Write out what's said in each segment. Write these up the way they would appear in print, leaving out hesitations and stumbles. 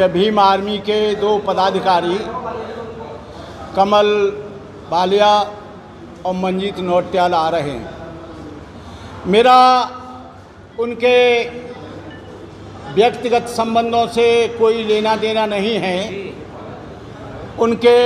कि भीम आर्मी के 2 पदाधिकारी कमल बालिया और मंजीत नौटियाल आ रहे हैं। मेरा उनके व्यक्तिगत संबंधों से कोई लेना देना नहीं है। उनके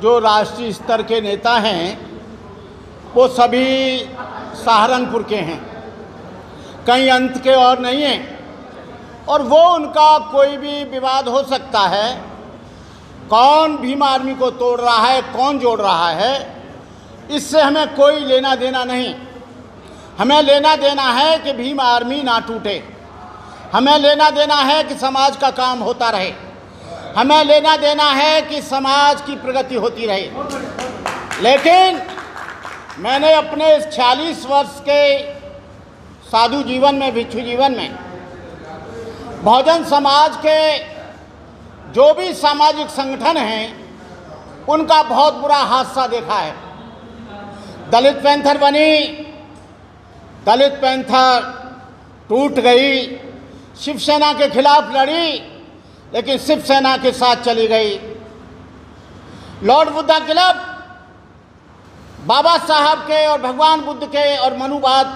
जो राष्ट्रीय स्तर के नेता हैं वो सभी सहारनपुर के हैं, कहीं अंत के और नहीं हैं, और वो उनका कोई भी विवाद हो सकता है। कौन भीम आर्मी को तोड़ रहा है, कौन जोड़ रहा है, इससे हमें कोई लेना देना नहीं। हमें लेना देना है कि भीम आर्मी ना टूटे। हमें लेना देना है कि समाज का काम होता रहे। हमें लेना देना है कि समाज की प्रगति होती रहे। लेकिन मैंने अपने इस 46 वर्ष के साधु जीवन में, भिक्षु जीवन में, बहुजन समाज के जो भी सामाजिक संगठन हैं उनका बहुत बुरा हादसा देखा है। दलित पैंथर बनी, दलित पैंथर टूट गई, शिवसेना के खिलाफ लड़ी लेकिन शिवसेना के साथ चली गई। लॉर्ड बुद्धा क्लब बाबा साहब के और भगवान बुद्ध के और मनुवाद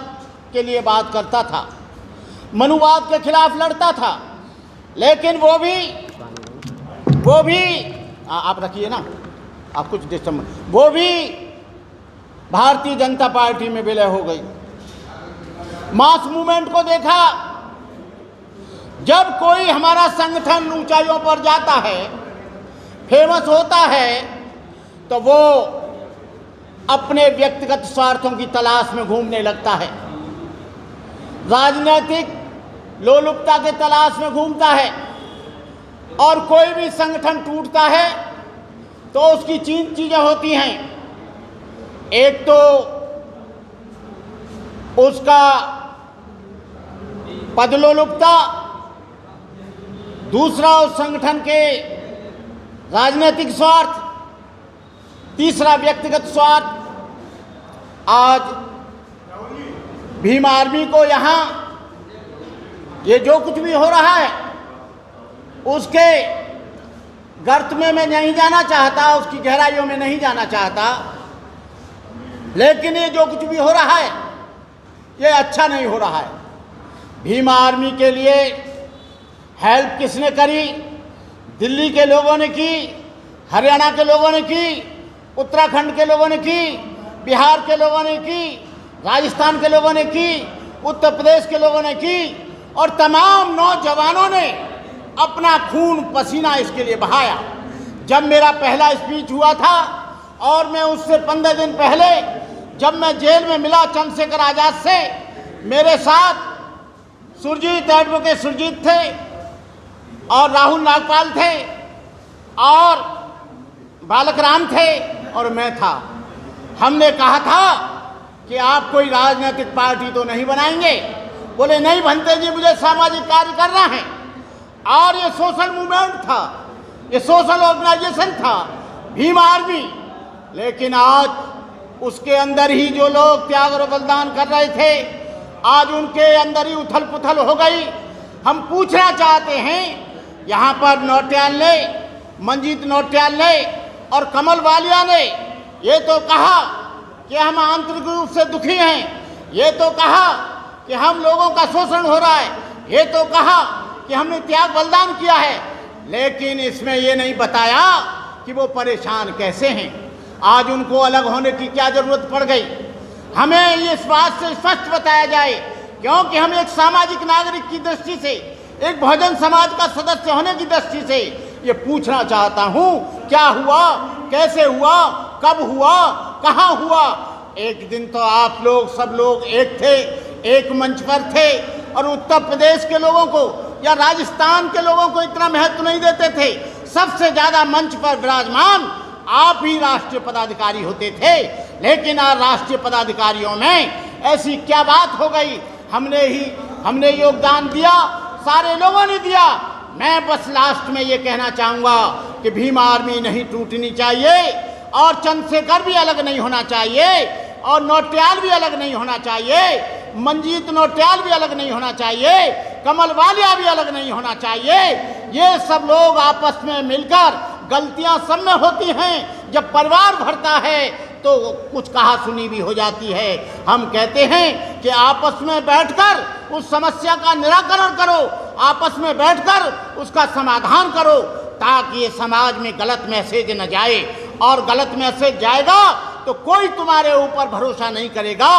के लिए बात करता था, मनुवाद के खिलाफ लड़ता था, लेकिन वो भी आप रखिए ना, आप कुछ डिस्टर्ब, वो भी भारतीय जनता पार्टी में विलय हो गई। मास मूवमेंट को देखा, जब कोई हमारा संगठन ऊंचाइयों पर जाता है, फेमस होता है, तो वो अपने व्यक्तिगत स्वार्थों की तलाश में घूमने लगता है, राजनीतिक लोलुपता के तलाश में घूमता है। और कोई भी संगठन टूटता है तो उसकी 3 चीजें होती हैं। एक तो उसका पदलोलुपता, दूसरा उस संगठन के राजनीतिक स्वार्थ, तीसरा व्यक्तिगत स्वार्थ। आज भीम आर्मी को यहाँ ये जो कुछ भी हो रहा है उसके गर्त में मैं नहीं जाना चाहता, उसकी गहराइयों में नहीं जाना चाहता, लेकिन ये जो कुछ भी हो रहा है ये अच्छा नहीं हो रहा है। भीम आर्मी के लिए हेल्प किसने करी? दिल्ली के लोगों ने की, हरियाणा के लोगों ने की, उत्तराखंड के लोगों ने की, बिहार के लोगों ने की, राजस्थान के लोगों ने की, उत्तर प्रदेश के लोगों ने की, और तमाम नौजवानों ने अपना खून पसीना इसके लिए बहाया। जब मेरा पहला स्पीच हुआ था और मैं उससे 15 दिन पहले जब मैं जेल में मिला चंद्रशेखर आजाद से, मेरे साथ सुरजीत, एडवोकेट सुरजीत थे और राहुल नागपाल थे और बालक राम थे और मैं था। हमने कहा था कि आप कोई राजनीतिक पार्टी तो नहीं बनाएंगे? बोले नहीं बनते जी, मुझे सामाजिक कार्य करना है। और ये सोशल मूवमेंट था, ये सोशल ऑर्गेनाइजेशन था भीम आर्मी। लेकिन आज उसके अंदर ही जो लोग त्याग और बलिदान कर रहे थे, आज उनके अंदर ही उथल पुथल हो गई। हम पूछना चाहते हैं, यहाँ पर नौटियाल ने, मंजीत नौटियाल ने और कमल बालिया ने ये तो कहा कि हम आंतरिक रूप से दुखी हैं, ये तो कहा कि हम लोगों का शोषण हो रहा है, ये तो कहा कि हमने त्याग बलिदान किया है, लेकिन इसमें ये नहीं बताया कि वो परेशान कैसे हैं। आज उनको अलग होने की क्या जरूरत पड़ गई? हमें ये इस बात से स्पष्ट बताया जाए, क्योंकि हम एक सामाजिक नागरिक की दृष्टि से, एक बहुजन समाज का सदस्य होने की दृष्टि से ये पूछना चाहता हूँ, क्या हुआ, कैसे हुआ, कब हुआ, कहाँ हुआ? एक दिन तो आप लोग सब लोग एक थे, एक मंच पर थे, और उत्तर प्रदेश के लोगों को या राजस्थान के लोगों को इतना महत्व नहीं देते थे। सबसे ज्यादा मंच पर विराजमान आप ही राष्ट्रीय पदाधिकारी होते थे। लेकिन आज राष्ट्रीय पदाधिकारियों में ऐसी क्या बात हो गई? हमने योगदान दिया, सारे लोगों ने दिया। मैं बस लास्ट में ये कहना चाहूँगा कि भीम आर्मी नहीं टूटनी चाहिए, और चंद्रशेखर भी अलग नहीं होना चाहिए, और नौटियाल भी अलग नहीं होना चाहिए, मंजीत नौटियाल भी अलग नहीं होना चाहिए। कमल वालिया भी अलग नहीं होना चाहिए। ये सब लोग आपस में मिलकर, गलतियां सब में होती हैं, जब परिवार भरता है तो कुछ कहा सुनी भी हो जाती है। हम कहते हैं कि आपस में बैठकर उस समस्या का निराकरण करो, आपस में बैठकर उसका समाधान करो, ताकि ये समाज में गलत मैसेज न जाए। और गलत मैसेज जाएगा तो कोई तुम्हारे ऊपर भरोसा नहीं करेगा,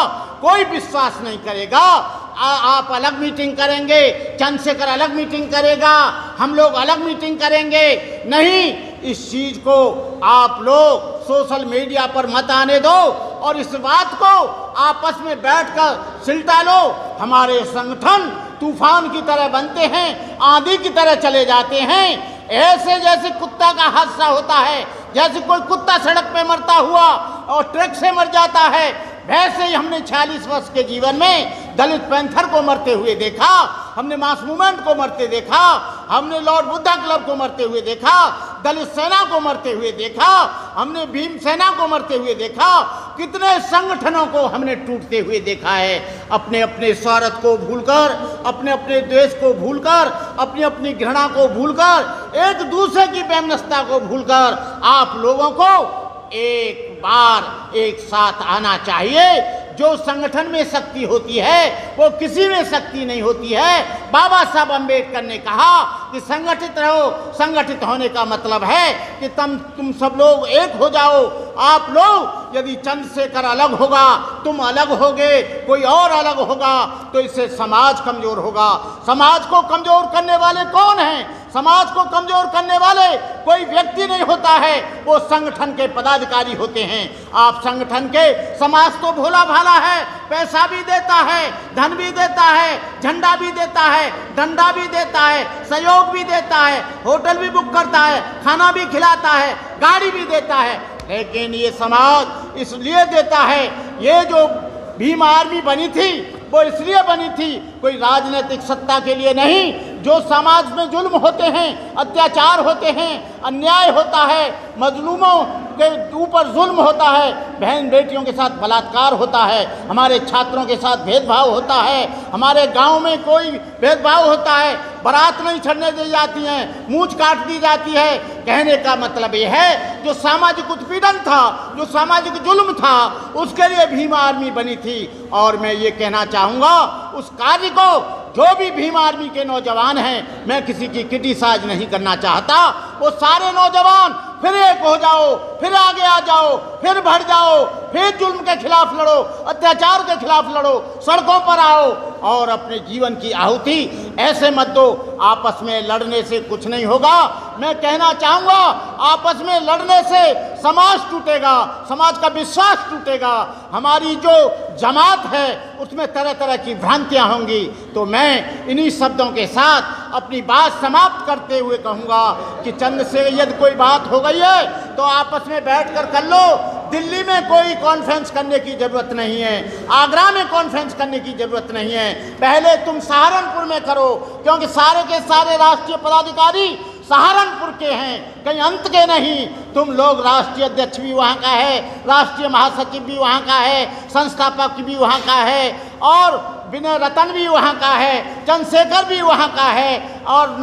कोई विश्वास नहीं करेगा। आप अलग मीटिंग करेंगे, चंद्रशेखर अलग मीटिंग करेगा, हम लोग अलग मीटिंग करेंगे, नहीं, इस चीज को आप लोग सोशल मीडिया पर मत आने दो और इस बात को आपस में बैठकर सिलटा लो। हमारे संगठन तूफान की तरह बनते हैं, आंधी की तरह चले जाते हैं। ऐसे जैसे कुत्ता का हादसा होता है, जैसे कोई कुत्ता सड़क पे मरता हुआ और ट्रक से मर जाता है, वैसे ही हमने 46 वर्ष के जीवन में दलित पैंथर को मरते हुए देखा, हमने मास मूवमेंट को मरते देखा, हमने लॉर्ड बुद्धा क्लब को मरते हुए देखा, दलित सेना को मरते हुए देखा, हमने भीम सेना को मरते हुए देखा, कितने संगठनों को हमने टूटते हुए देखा है। अपने अपने स्वार्थ को भूलकर, अपने अपने द्वेष को भूलकर, अपनी अपनी घृणा को भूलकर, एक दूसरे की वैमनस्यता को भूलकर आप लोगों को एक बार एक साथ आना चाहिए। जो संगठन में शक्ति होती है वो किसी में शक्ति नहीं होती है। बाबा साहब अम्बेडकर ने कहा कि संगठित रहो। संगठित होने का मतलब है कि तुम सब लोग एक हो जाओ। आप लोग यदि चंद्रशेखर अलग होगा, तुम अलग होगे, कोई और अलग होगा, तो इससे समाज कमजोर होगा। समाज को कमजोर करने वाले कौन हैं? समाज को कमजोर करने वाले कोई व्यक्ति नहीं होता है, वो संगठन के पदाधिकारी होते हैं। आप संगठन के, समाज तो भोला भाला है, पैसा भी देता है, धन भी देता है, झंडा भी देता है, डंडा भी देता है, सहयोग भी देता है, होटल भी बुक करता है, खाना भी खिलाता है, गाड़ी भी देता है। लेकिन ये समाज इसलिए देता है, ये जो भीम आर्मी बनी थी वो इसलिए बनी थी, कोई राजनीतिक सत्ता के लिए नहीं। जो समाज में जुल्म होते हैं, अत्याचार होते हैं, अन्याय होता है, मजलूमों के ऊपर जुल्म होता है, बहन बेटियों के साथ बलात्कार होता है, हमारे छात्रों के साथ भेदभाव होता है, हमारे गांव में कोई भेदभाव होता है, बारात नहीं छड़ने दी जाती हैं, मूंछ काट दी जाती है। कहने का मतलब ये है, जो सामाजिक उत्पीड़न था, जो सामाजिक जुल्म था, उसके लिए भीम आर्मी बनी थी। और मैं ये कहना चाहूँगा, उस कार्य को जो भी भीम आर्मी के नौजवान हैं, मैं किसी की क्रिटिसाइज नहीं करना चाहता, वो सारे नौजवान फिर एक हो जाओ, फिर आगे आ जाओ, फिर बढ़ जाओ, फिर जुल्म के खिलाफ लड़ो, अत्याचार के खिलाफ लड़ो, सड़कों पर आओ और अपने जीवन की आहुति ऐसे मत दो। आपस में लड़ने से कुछ नहीं होगा। मैं कहना चाहूँगा, आपस में लड़ने से समाज टूटेगा, समाज का विश्वास टूटेगा, हमारी जो जमात है उसमें तरह तरह की भ्रांतियाँ होंगी। तो मैं इन्हीं शब्दों के साथ अपनी बात समाप्त करते हुए कहूँगा कि चंद से यदि कोई बात हो गई है तो आपस में बैठकर कर लो। दिल्ली में कोई कॉन्फ्रेंस करने की ज़रूरत नहीं है, आगरा में कॉन्फ्रेंस करने की ज़रूरत नहीं है, पहले तुम सहारनपुर में करो, क्योंकि सारे के सारे राष्ट्रीय पदाधिकारी सहारनपुर के हैं, कहीं अंत के नहीं। तुम लोग, राष्ट्रीय अध्यक्ष भी वहाँ का है, राष्ट्रीय महासचिव भी वहाँ का है, संस्थापक भी वहाँ का है, और विनय रतन भी वहाँ का है, चंद्रशेखर भी वहाँ का है, और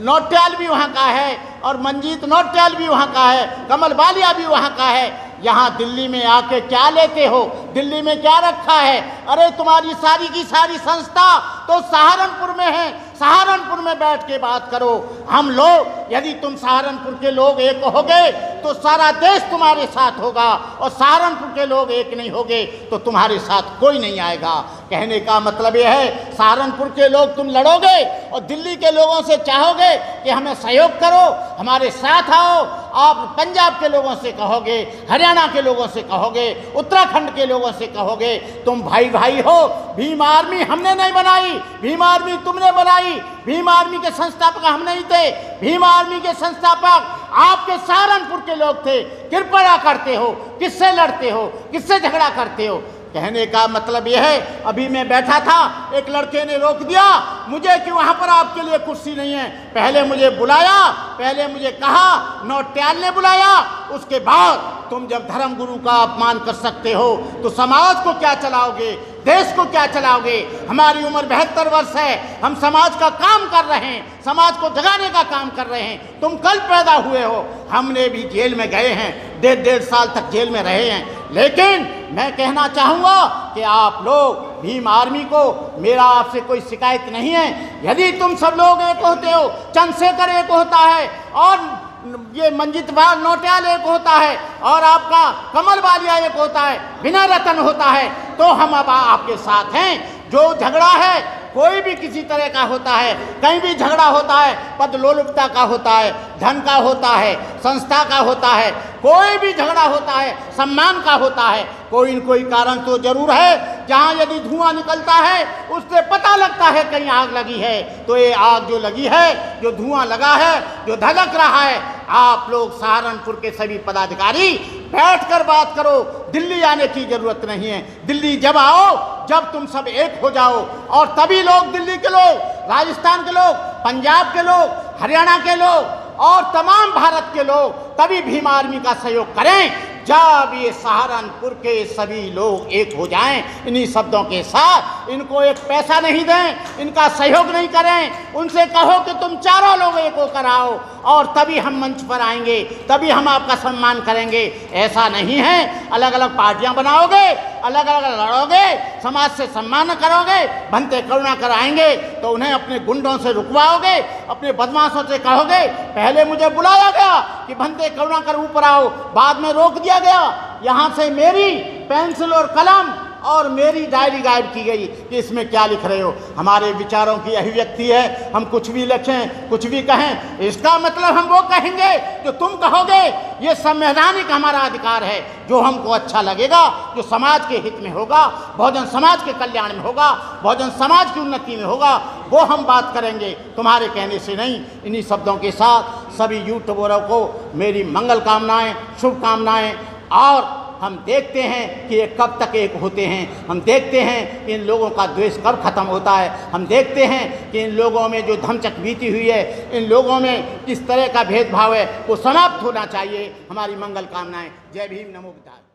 नौटियाल भी वहाँ का है, और मंजीत नौटियाल भी वहाँ का है, कमल वालिया भी वहाँ का है। यहाँ दिल्ली में आके क्या लेते हो? दिल्ली में क्या रखा है? अरे तुम्हारी सारी की सारी संस्था तो सहारनपुर में है, सहारनपुर में बैठ के बात करो। हम लोग, यदि तुम सहारनपुर के लोग एक होगे तो सारा देश तुम्हारे साथ होगा, और सहारनपुर के लोग एक नहीं होगे तो तुम्हारे साथ कोई नहीं आएगा। कहने का मतलब यह है, सहारनपुर के लोग तुम लड़ोगे और दिल्ली के लोगों से चाहोगे कि हमें सहयोग करो, हमारे साथ आओ। आप पंजाब के लोगों से कहोगे, हरियाणा के लोगों से कहोगे, उत्तराखंड के लोगों से कहोगे, तुम भाई भाई हो। भीम आर्मी हमने नहीं बनाई, भीम आर्मी तुमने बनाई। भीम आर्मी के संस्थापक हम नहीं थे, भीम आर्मी के संस्थापक आपके सहारनपुर के लोग थे। कृपया करते हो, किससे लड़ते हो, किससे झगड़ा करते हो? कहने का मतलब यह है, अभी मैं बैठा था, एक लड़के ने रोक दिया मुझे कि वहाँ पर आपके लिए कुर्सी नहीं है। पहले मुझे बुलाया, पहले मुझे कहा, नौटियाल ने बुलाया, उसके बाद तुम जब धर्म गुरु का अपमान कर सकते हो तो समाज को क्या चलाओगे? देश को क्या चलाओगे? हमारी उम्र 72 वर्ष है, हम समाज का काम कर रहे हैं, समाज को जगाने का काम कर रहे हैं। तुम कल पैदा हुए हो, हमने भी जेल में गए हैं, 1.5 साल तक जेल में रहे हैं। लेकिन मैं कहना चाहूँगा कि आप लोग भीम आर्मी को, मेरा आपसे कोई शिकायत नहीं है। यदि तुम सब लोग एक होते हो, चंद्रशेखर एक होता है और ये मंजित नौटियाल एक होता है और आपका कमल बालिया एक होता है, बिना रतन होता है, तो हम अब आपके साथ हैं। जो झगड़ा है कोई भी किसी तरह का होता है, कहीं भी झगड़ा होता है, पद लोलुपता का होता है, धन का होता है, संस्था का होता है, कोई भी झगड़ा होता है, सम्मान का होता है, कोई न कोई कारण तो जरूर है। जहाँ यदि धुआं निकलता है उससे पता लगता है कहीं आग लगी है। तो ये आग जो लगी है, जो धुआं लगा है, जो धधक रहा है, आप लोग सहारनपुर के सभी पदाधिकारी बैठकर बात करो। दिल्ली आने की जरूरत नहीं है। दिल्ली जब आओ जब तुम सब एक हो जाओ, और तभी लोग, दिल्ली के लोग, राजस्थान के लोग, पंजाब के लोग, हरियाणा के लोग और तमाम भारत के लोग तभी भीम आर्मी का सहयोग करें जब ये सहारनपुर के सभी लोग एक हो जाएं। इन्हीं शब्दों के साथ इनको एक पैसा नहीं दें, इनका सहयोग नहीं करें, उनसे कहो कि तुम चारों लोग एक होकर आओ और तभी हम मंच पर आएंगे, तभी हम आपका सम्मान करेंगे। ऐसा नहीं है अलग अलग पार्टियां बनाओगे, अलग अलग लड़ोगे, समाज से सम्मान करोगे, भंते करुणाकर आएंगे तो उन्हें अपने गुंडों से रुकवाओगे, अपने बदमाशों से कहोगे पहले मुझे बुलाया गया कि भंते करुणाकर ऊपर आओ, बाद में रोक दिया गया, यहाँ से मेरी पेंसिल और कलम और मेरी डायरी गायब की गई कि इसमें क्या लिख रहे हो। हमारे विचारों की अभिव्यक्ति है, हम कुछ भी लिखें, कुछ भी कहें, इसका मतलब हम वो कहेंगे जो तुम कहोगे। ये संवैधानिक हमारा अधिकार है, जो हमको अच्छा लगेगा, जो समाज के हित में होगा, बहुजन समाज के कल्याण में होगा, बहुजन समाज की उन्नति में होगा, वो हम बात करेंगे, तुम्हारे कहने से नहीं। इन्हीं शब्दों के साथ सभी यूट्यूबरों को मेरी मंगल कामनाएं, शुभकामनाएं। और हम देखते हैं कि ये कब तक एक होते हैं, हम देखते हैं कि इन लोगों का द्वेष कब खत्म होता है, हम देखते हैं कि इन लोगों में जो धमचक बीती हुई है, इन लोगों में किस तरह का भेदभाव है, वो समाप्त होना चाहिए। हमारी मंगल कामनाएं। जय भीम, नमो बुद्धाय।